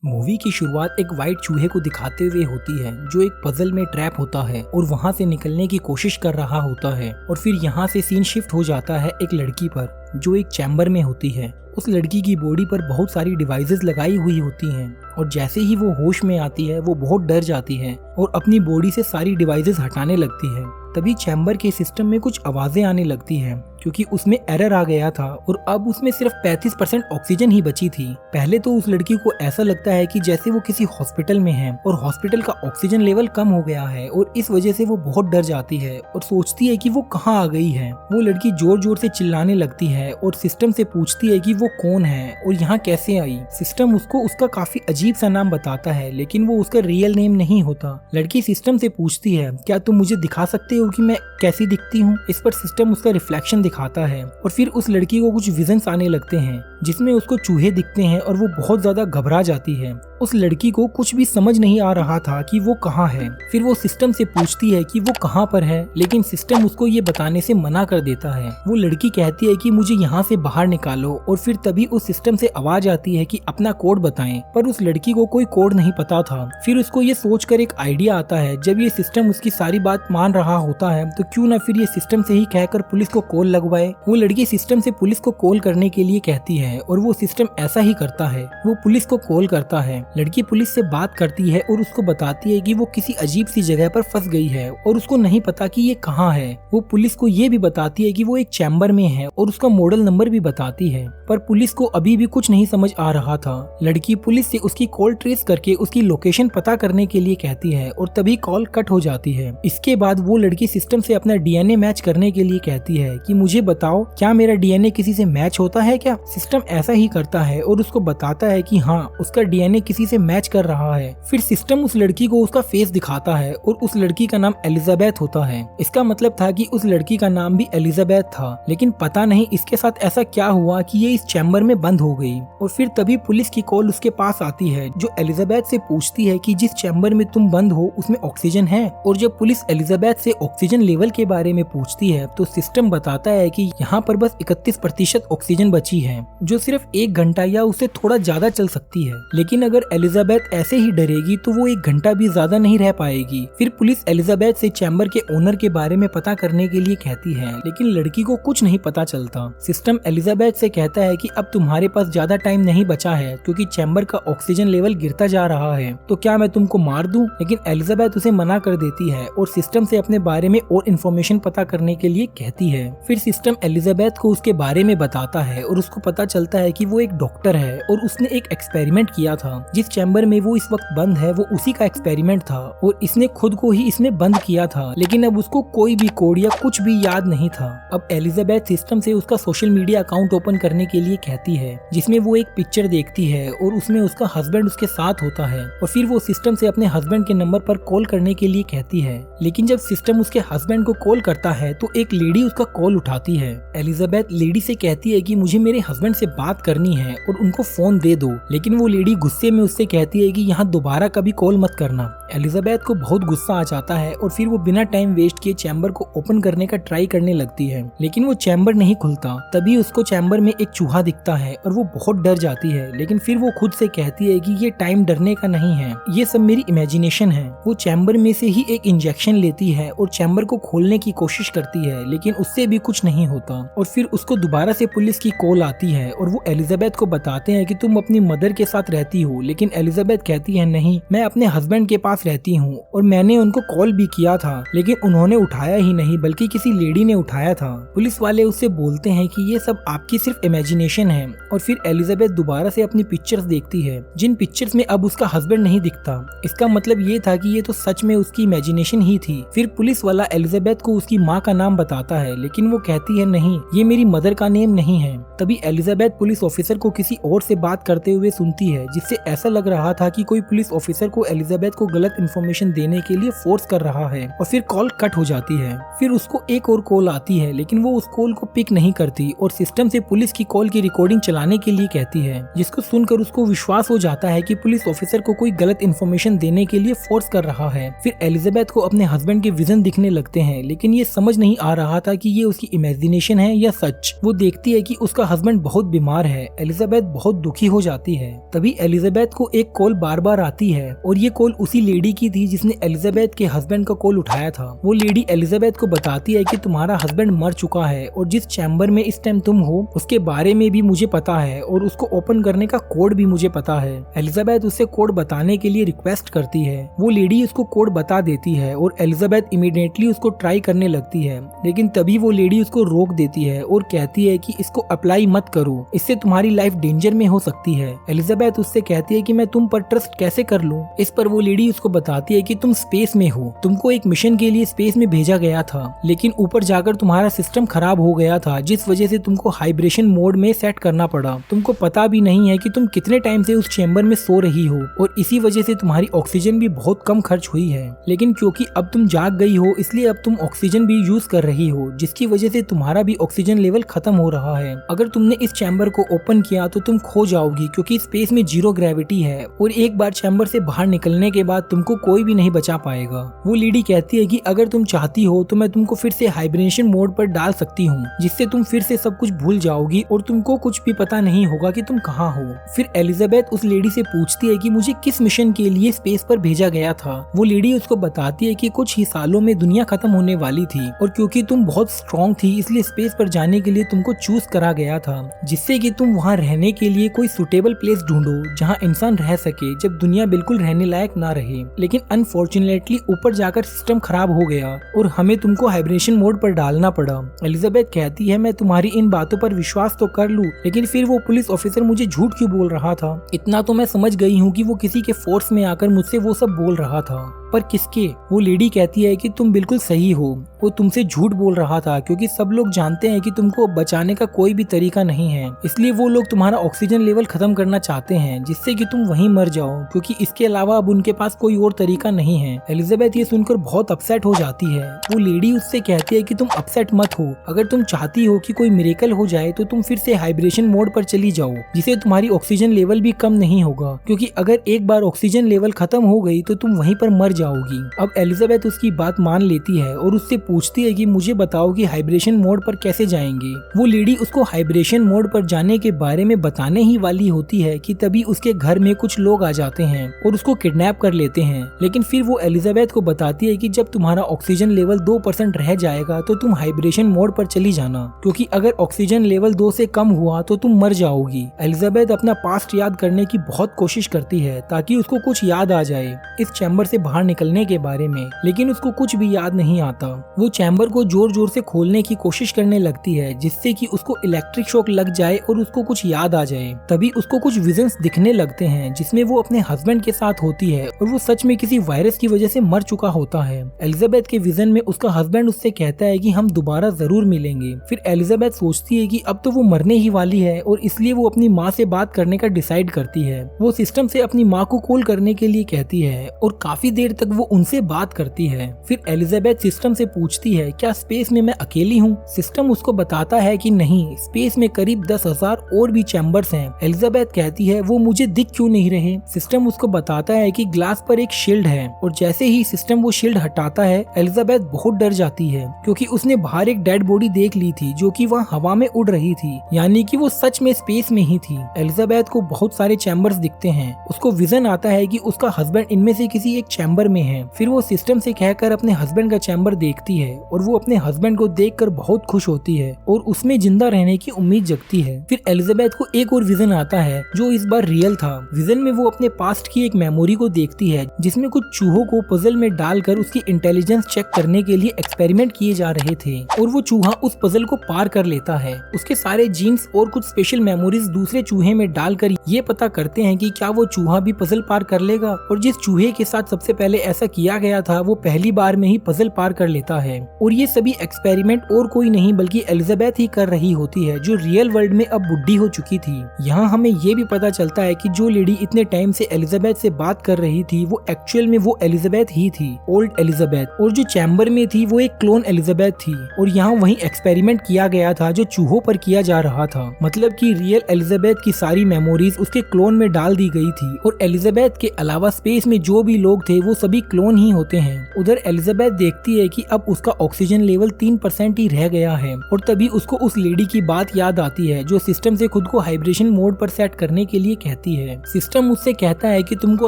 Movie की शुरुआत एक वाइट चूहे को दिखाते हुए होती है जो एक पजल में ट्रैप होता है और वहां से निकलने की कोशिश कर रहा होता है। और फिर यहाँ से सीन शिफ्ट हो जाता है एक लड़की पर जो एक चैम्बर में होती है। उस लड़की की बॉडी पर बहुत सारी डिवाइसेस लगाई हुई होती हैं और जैसे ही वो होश में आती है वो बहुत डर जाती है और अपनी बॉडी से सारी डिवाइसेस हटाने लगती है। तभी चैम्बर के सिस्टम में कुछ आवाजें आने लगती हैं क्योंकि उसमें एरर आ गया था और अब उसमें सिर्फ 35% ऑक्सीजन ही बची थी। पहले तो उस लड़की को ऐसा लगता है कि जैसे वो किसी हॉस्पिटल में है और हॉस्पिटल का ऑक्सीजन लेवल कम हो गया है और इस वजह से वो बहुत डर जाती है और सोचती है कि वो कहाँ आ गई है। वो लड़की जोर जोर से चिल्लाने लगती है और सिस्टम से पूछती है कि वो कौन है और यहाँ कैसे आई। सिस्टम उसको उसका काफी अजीब सा नाम बताता है लेकिन वो उसका रियल नेम नहीं होता। लड़की सिस्टम से पूछती है क्या तुम मुझे दिखा सकते हो कि मैं कैसी दिखती हूँ। इस पर सिस्टम उसका रिफ्लेक्शन दिखाता है और फिर उस लड़की को कुछ विजन्स आने लगते हैं जिसमें उसको चूहे दिखते हैं और वो बहुत ज्यादा घबरा जाती है। उस लड़की को कुछ भी समझ नहीं आ रहा था कि वो कहाँ है। फिर वो सिस्टम से पूछती है कि वो कहाँ पर है लेकिन सिस्टम उसको ये बताने से मना कर देता है। वो लड़की कहती है कि मुझे यहाँ से बाहर निकालो और फिर तभी उस सिस्टम से आवाज आती है कि अपना कोड बताएं। पर उस लड़की को कोई कोड नहीं पता था। फिर उसको ये सोचकर एक आइडिया आता है जब ये सिस्टम उसकी सारी बात मान रहा होता है तो क्यों ना फिर ये सिस्टम से ही कहकर पुलिस को कॉल लगवाए। वो लड़की सिस्टम से पुलिस को कॉल करने के लिए कहती है और वो सिस्टम ऐसा ही करता है। वो पुलिस को कॉल करता है। लड़की पुलिस से बात करती है और उसको बताती है कि वो किसी अजीब सी जगह पर फंस गई है और उसको नहीं पता कि ये कहाँ है। वो पुलिस को ये भी बताती है कि वो एक चैम्बर में है और उसका मॉडल नंबर भी बताती है। पर पुलिस को अभी भी कुछ नहीं समझ आ रहा था। लड़की पुलिस से उसकी कॉल ट्रेस करके उसकी लोकेशन पता करने के लिए कहती है और तभी कॉल कट हो जाती है। इसके बाद वो लड़की सिस्टम से अपना डीएनए मैच करने के लिए कहती है कि मुझे बताओ क्या मेरा डीएनए किसी से मैच होता है क्या। सिस्टम ऐसा ही करता है और उसको बताता है कि हाँ उसका डीएनए किसी से मैच कर रहा है। फिर सिस्टम उस लड़की को उसका फेस दिखाता है और उस लड़की का नाम एलिजाबेथ होता है। इसका मतलब था कि उस लड़की का नाम भी एलिजाबेथ था लेकिन पता नहीं इसके साथ ऐसा क्या हुआ कि ये इस चैम्बर में बंद हो गई। और फिर तभी पुलिस की कॉल उसके पास आती है जो एलिजाबेथ से पूछती है कि जिस चैम्बर में तुम बंद हो उसमें ऑक्सीजन है। और जब पुलिस एलिजाबेथ से ऑक्सीजन लेवल के बारे में पूछती है तो सिस्टम बताता है कि यहाँ पर बस 31% ऑक्सीजन बची है जो सिर्फ 1 घंटा या उससे थोड़ा ज्यादा चल सकती है। लेकिन अगर एलिजाबेथ ऐसे ही डरेगी तो वो 1 घंटा भी ज्यादा नहीं रह पाएगी। फिर पुलिस एलिजाबेथ से चैम्बर के ओनर के बारे में पता करने के लिए कहती है लेकिन लड़की को कुछ नहीं पता चलता। सिस्टम एलिजाबेथ से कहता है कि अब तुम्हारे पास ज्यादा टाइम नहीं बचा है क्योंकि चैम्बर का ऑक्सीजन लेवल गिरता जा रहा है तो क्या मैं तुमको मार दूं। लेकिन एलिजाबेथ उसे मना कर देती है और सिस्टम से अपने बारे में और इन्फॉर्मेशन पता करने के लिए कहती है। फिर सिस्टम एलिजाबेथ को उसके बारे में बताता है और उसको पता चलता है कि वो एक डॉक्टर है और उसने एक एक्सपेरिमेंट किया था। जिस चैम्बर में वो इस वक्त बंद है वो उसी का एक्सपेरिमेंट था और इसने खुद को ही इसमें बंद किया था लेकिन अब उसको कोई भी कोड या कुछ भी याद नहीं था। अब एलिजाबेथ सिस्टम से उसका सोशल मीडिया अकाउंट ओपन करने के लिए कहती है जिसमें वो एक पिक्चर देखती है और उसमें उसका हस्बैंड उसके साथ होता है। और फिर वो सिस्टम से अपने हस्बैंड के नंबर पर कॉल करने के लिए कहती है लेकिन जब सिस्टम उसके हस्बैंड को कॉल करता है तो एक लेडी उसका कॉल उठाती है। एलिजाबेथ लेडी से कहती है कि मुझे मेरे हस्बैंड से बात करनी है और उनको फोन दे दो। लेकिन वो लेडी गुस्से में उससे कहती है कि यहाँ दोबारा कभी कॉल मत करना। एलिजाबेथ को बहुत गुस्सा आ जाता है और फिर वो बिना टाइम वेस्ट किए चैम्बर को ओपन करने का ट्राई करने लगती है लेकिन वो चैम्बर नहीं खुलता। तभी उसको चैम्बर में एक चूहा दिखता है और वो बहुत डर जाती है लेकिन फिर वो खुद से कहती है कि ये टाइम डरने का नहीं है, ये सब मेरी इमेजिनेशन है। वो चैम्बर में से ही एक इंजेक्शन लेती है और चैम्बर को खोलने की कोशिश करती है लेकिन उससे भी कुछ नहीं होता। और फिर उसको दोबारा से पुलिस की कॉल आती है और वो एलिजाबेथ को बताते हैं कि तुम अपनी मदर के साथ रहती हो। लेकिन एलिजाबेथ कहती है नहीं, मैं अपने हस्बैंड के पास रहती हूँ और मैंने उनको कॉल भी किया था लेकिन उन्होंने उठाया ही नहीं बल्कि किसी लेडी ने उठाया था। पुलिस वाले उससे बोलते हैं कि ये सब आपकी सिर्फ इमेजिनेशन है। और फिर एलिजाबेथ दोबारा से अपनी पिक्चर्स देखती है जिन पिक्चर्स में अब उसका हस्बैंड नहीं दिखता। इसका मतलब ये था कि ये तो सच में उसकी इमेजिनेशन ही थी। फिर पुलिस वाला एलिजाबेथ को उसकी माँ का नाम बताता है लेकिन वो कहती है नहीं, ये मेरी मदर का नेम नहीं है। तभी एलिजाबेथ पुलिस ऑफिसर को किसी और से बात करते हुए सुनती है जिससे ऐसा लग रहा था कि कोई पुलिस ऑफिसर को एलिजाबेथ को गलत गलत इन्फॉर्मेशन देने के लिए फोर्स कर रहा है और फिर कॉल कट हो जाती है। फिर उसको एक और कॉल आती है लेकिन वो उस कॉल को पिक नहीं करती और सिस्टम से पुलिस की कॉल की रिकॉर्डिंग चलाने के लिए कहती है, जिसको सुनकर उसको विश्वास हो जाता है कि पुलिस ऑफिसर को कोई गलत इन्फॉर्मेशन देने के लिए फोर्स कर रहा है। फिर एलिजाबेथ को अपने हस्बैंड के विजन दिखने लगते हैं लेकिन ये समझ नहीं आ रहा था कि ये उसकी इमेजिनेशन है या सच। वो देखती है कि उसका हस्बैंड बहुत बीमार है। एलिजाबेथ बहुत दुखी हो जाती है। तभी एलिजाबेथ को एक कॉल बार बार आती है और ये कॉल उसी लेडी की थी जिसने एलिजाबेथ के हस्बैंड का कॉल उठाया था। वो लेडी एलिजाबेथ को बताती है कि तुम्हारा हस्बैंड मर चुका है और जिस चैम्बर में इस टाइम तुम हो उसके बारे में भी मुझे पता है और उसको ओपन करने का कोड भी मुझे पता है। एलिजाबेथ उससे कोड बताने के लिए रिक्वेस्ट करती है। वो लेडी उसको कोड बता देती है और एलिजाबेथ इमीडिएटली उसको ट्राई करने लगती है लेकिन तभी वो लेडी उसको रोक देती है और कहती है कि इसको अप्लाई मत करो, इससे तुम्हारी लाइफ डेंजर में हो सकती है। एलिजाबेथ उससे कहती है कि मैं तुम पर ट्रस्ट कैसे कर लूं। इस पर वो लेडी उसको बताती है कि तुम स्पेस में हो, तुमको एक मिशन के लिए स्पेस में भेजा गया था लेकिन ऊपर जाकर तुम्हारा सिस्टम खराब हो गया था जिस वजह से तुमको हाइब्रेशन मोड में सेट करना पड़ा। तुमको पता भी नहीं है कि तुम कितने टाइम से उस चेम्बर में सो रही हो और इसी वजह से तुम्हारी ऑक्सीजन भी बहुत कम खर्च हुई है। लेकिन क्योंकि अब तुम जाग गई हो इसलिए अब तुम ऑक्सीजन भी यूज कर रही हो जिसकी वजह से तुम्हारा भी ऑक्सीजन लेवल खत्म हो रहा है। अगर तुमने इस चैम्बर को ओपन किया तो तुम खो जाओगी क्योंकि स्पेस में जीरो ग्रेविटी है और एक बार चैम्बर से बाहर निकलने के बाद तुमको कोई भी नहीं बचा पाएगा। वो लेडी कहती है कि अगर तुम चाहती हो तो मैं तुमको फिर से हाइब्रेशन मोड पर डाल सकती हूँ जिससे तुम फिर से सब कुछ भूल जाओगी और तुमको कुछ भी पता नहीं होगा कि तुम कहाँ हो। फिर एलिजाबेथ उस लेडी से पूछती है कि मुझे किस मिशन के लिए स्पेस पर भेजा गया था। वो लेडी उसको बताती है कि कुछ ही सालों में दुनिया खत्म होने वाली थी और क्योंकि तुम बहुत स्ट्रॉन्ग थी इसलिए स्पेस पर जाने के लिए तुमको चूज करा गया था जिससे कि तुम वहाँ रहने के लिए कोई सुटेबल प्लेस ढूंढो जहाँ इंसान रह सके जब दुनिया बिल्कुल रहने लायक ना रहे। लेकिन अनफॉर्चुनेटली ऊपर जाकर सिस्टम खराब हो गया और हमें तुमको हाइब्रेशन मोड पर डालना पड़ा। एलिजाबेथ कहती है मैं तुम्हारी इन बातों पर विश्वास तो कर लूं लेकिन फिर वो पुलिस ऑफिसर मुझे झूठ क्यों बोल रहा था। इतना तो मैं समझ गई हूँ कि वो किसी के फोर्स में आकर मुझसे वो सब बोल रहा था, पर किसके। वो लेडी कहती है कि तुम बिल्कुल सही हो, वो तुमसे झूठ बोल रहा था क्योंकि सब लोग जानते हैं कि तुमको बचाने का कोई भी तरीका नहीं है, इसलिए वो लोग तुम्हारा ऑक्सीजन लेवल खत्म करना चाहते हैं जिससे कि तुम वहीं मर जाओ क्योंकि इसके अलावा अब उनके पास कोई और तरीका नहीं है। एलिजाबेथ ये सुनकर बहुत अपसेट हो जाती है। वो लेडी उससे कहती है कि तुम अपसेट मत हो, अगर तुम चाहती हो कि कोई मिरेकल हो जाए तो तुम फिर से हाइब्रेशन मोड पर चली जाओ जिससे तुम्हारी ऑक्सीजन लेवल भी कम नहीं होगा क्योंकि अगर एक बार ऑक्सीजन लेवल खत्म हो गई तो तुम वहीं पर मर जाओगी। अब एलिजाबेथ उसकी बात मान लेती है और उससे पूछती है कि मुझे बताओ कि हाइब्रेशन मोड पर कैसे जाएंगे। वो लेडी उसको हाइब्रेशन मोड पर जाने के बारे में बताने ही वाली होती है कि तभी उसके घर में कुछ लोग आ जाते हैं और उसको किडनैप कर लेते हैं। लेकिन फिर वो एलिजाबेथ को बताती है कि जब तुम्हारा ऑक्सीजन लेवल 2% रह जाएगा तो तुम हाइब्रेशन मोड पर चली जाना क्योंकि अगर ऑक्सीजन लेवल 2 से कम हुआ तो तुम मर जाओगी। एलिजाबेथ अपना पास्ट याद करने की बहुत कोशिश करती है ताकि उसको कुछ याद आ जाए इस चैम्बर से बाहर निकलने के बारे में, लेकिन उसको कुछ भी याद नहीं आता। वो चैम्बर को जोर जोर से खोलने की कोशिश करने लगती है जिससे कि उसको इलेक्ट्रिक शॉक लग जाए और उसको कुछ याद आ जाए। तभी उसको कुछ विजन्स दिखने लगते हैं जिसमें वो अपने हस्बैंड के साथ होती है और वो सच में किसी वायरस की वजह से मर चुका होता है। एलिजाबेथ के विजन में उसका हस्बैंड उससे कहता है कि हम दोबारा जरूर मिलेंगे। फिर एलिजाबेथ सोचती है कि अब तो वो मरने ही वाली है और इसलिए वो अपनी माँ से बात करने का डिसाइड करती है। वो सिस्टम से अपनी माँ को कॉल करने के लिए कहती है और काफी देर तक वो उनसे बात करती है। फिर एलिजाबेथ सिस्टम से पूछती है क्या स्पेस में मैं अकेली हूँ। सिस्टम उसको बताता है कि नहीं, स्पेस में करीब 10,000 और भी चैम्बर्स हैं। एलिजाबेथ कहती है वो मुझे दिख क्यों नहीं रहे। सिस्टम उसको बताता है कि ग्लास पर एक शील्ड है और जैसे ही सिस्टम वो शील्ड हटाता है एलिजाबेथ बहुत डर जाती है क्योंकि उसने बाहर एक डेड बॉडी देख ली थी जो कि वहाँ हवा में उड़ रही थी, यानी कि वो सच में स्पेस में ही थी। एलिजाबेथ को बहुत सारे चैम्बर्स दिखते हैं। उसको विजन आता है कि उसका हस्बैंड इनमें से किसी एक चैम्बर में है। फिर वो सिस्टम से कहकर अपने हस्बैंड का चैम्बर देखती है और वो अपने हस्बैंड को देखकर बहुत खुश होती है और उसमें जिंदा रहने की उम्मीद जगती है। फिर एलिजाबेथ को एक और विजन आता है जो इस बार रियल था। विजन में वो अपने पास्ट की एक मेमोरी को देखती है जिसमें कुछ चूहों को पजल में डालकर उसकी इंटेलिजेंस चेक करने के लिए एक्सपेरिमेंट किए जा रहे थे और वो चूहा उस पजल को पार कर लेता है। उसके सारे जीन्स और कुछ स्पेशल मेमोरीज दूसरे चूहे में डालकर ये पता करते हैं कि क्या वो चूहा भी पजल पार कर लेगा और जिस चूहे के साथ सबसे पहले पहले ऐसा किया गया था वो पहली बार में ही पजल पार कर लेता है। और ये सभी एक्सपेरिमेंट और कोई नहीं बल्कि एलिजाबेथ ही कर रही होती है, जो रियल वर्ल्ड में अब बुढ़ी हो चुकी थी। यहाँ हमें ये भी पता चलता है कि जो लेडी इतने टाइम से एलिजाबेथ से बात कर रही थी वो एक्चुअल में वो एलिजाबेथ ही थी, ओल्ड एलिजाबेथ, और जो चैम्बर में थी वो एक क्लोन एलिजाबेथ थी। और यहाँ वही एक्सपेरिमेंट किया गया था जो चूहों पर किया जा रहा था, मतलब कि रियल एलिजाबेथ की सारी मेमोरीज उसके क्लोन में डाल दी गई थी। और एलिजाबेथ के अलावा स्पेस में जो भी लोग थे वो सभी क्लोन ही होते हैं। उधर एलिजाबेथ देखती है कि अब उसका ऑक्सीजन लेवल 3% ही रह गया है, और तभी उसको उस लेडी की बात याद आती है जो सिस्टम से खुद को हाइब्रेशन मोड पर सेट करने के लिए कहती है। सिस्टम उससे कहता है कि तुमको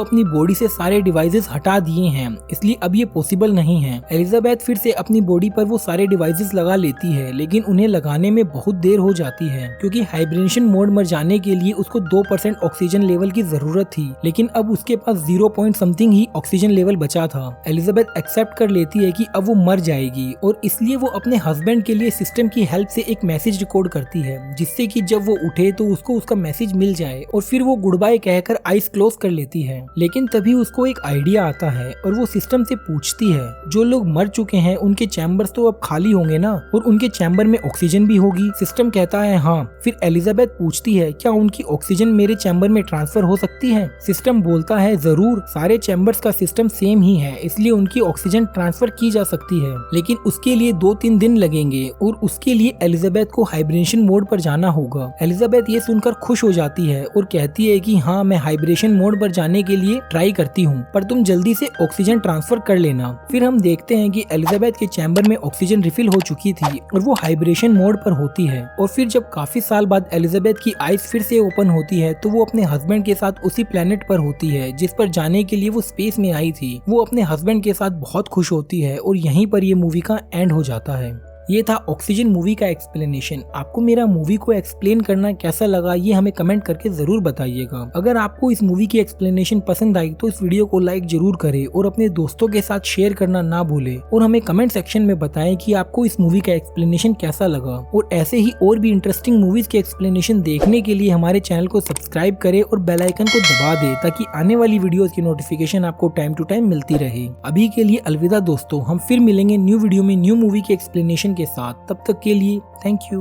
अपनी बॉडी से सारे डिवाइसेस हटा दिए हैं, इसलिए अब ये पॉसिबल नहीं है। एलिजाबेथ फिर से अपनी बॉडी पर वो सारे डिवाइसेस लगा लेती है, लेकिन उन्हें लगाने में बहुत देर हो जाती है क्योंकि हाइब्रेशन मोड मर जाने के लिए उसको 2% ऑक्सीजन लेवल की जरूरत थी, लेकिन अब उसके पास 0 पॉइंट समथिंग ही ऑक्सीजन लेवल बचा था। एलिजाबेथ एक्सेप्ट कर लेती है कि अब वो मर जाएगी, और इसलिए वो अपने हस्बैंड के लिए सिस्टम की हेल्प से एक मैसेज रिकॉर्ड करती है, जिससे कि जब वो उठे तो उसको उसका मैसेज मिल जाए, और फिर वो गुड बाय कहकर आइस क्लोज कर लेती है। लेकिन तभी उसको एक आइडिया आता है और वो सिस्टम से पूछती है जो लोग मर चुके हैं उनके चैम्बर्स तो अब खाली होंगे ना, और उनके चैम्बर में ऑक्सीजन भी होगी। सिस्टम कहता है हाँ। फिर एलिजाबेथ पूछती है क्या उनकी ऑक्सीजन मेरे चैम्बर में ट्रांसफर हो सकती है। सिस्टम बोलता है जरूर, सारे चैम्बर्स का सिस्टम सेम ही है, इसलिए उनकी ऑक्सीजन ट्रांसफर की जा सकती है, लेकिन उसके लिए 2-3 दिन लगेंगे, और उसके लिए एलिजाबेथ को हाइब्रेशन मोड पर जाना होगा। एलिजाबेथ ये सुनकर खुश हो जाती है और कहती है कि हाँ, मैं हाइब्रेशन मोड पर जाने के लिए ट्राई करती हूँ, पर तुम जल्दी से ऑक्सीजन ट्रांसफर कर लेना। फिर हम देखते हैं कि एलिजाबेथ के चैम्बर में ऑक्सीजन रिफिल हो चुकी थी और वो हाइब्रेशन मोड पर होती है। और फिर जब काफी साल बाद एलिजाबेथ की आईज फिर से ओपन होती है तो वो अपने हस्बैंड के साथ उसी प्लेनेट पर होती है जिस पर जाने के लिए वो स्पेस में आई थी। वो अपने हस्बैंड के साथ बहुत खुश होती है और यहीं पर ये मूवी का एंड हो जाता है। ये था ऑक्सीजन मूवी का एक्सप्लेनेशन। आपको मेरा मूवी को एक्सप्लेन करना कैसा लगा ये हमें कमेंट करके जरूर बताइएगा। अगर आपको इस मूवी की एक्सप्लेनेशन पसंद आई तो इस वीडियो को लाइक जरूर करें और अपने दोस्तों के साथ शेयर करना ना भूले, और हमें कमेंट सेक्शन में बताएं कि आपको इस मूवी का एक्सप्लेनेशन कैसा लगा। और ऐसे ही और भी इंटरेस्टिंग मूवीज के एक्सप्लेनेशन देखने के लिए हमारे चैनल को सब्सक्राइब करें और बेल आइकन को दबा दे ताकि आने वाली वीडियोस की नोटिफिकेशन आपको टाइम टू टाइम मिलती रहे। अभी के लिए अलविदा दोस्तों, हम फिर मिलेंगे न्यू वीडियो में न्यू मूवी के एक्सप्लेनेशन के साथ। तब तक के लिए थैंक यू।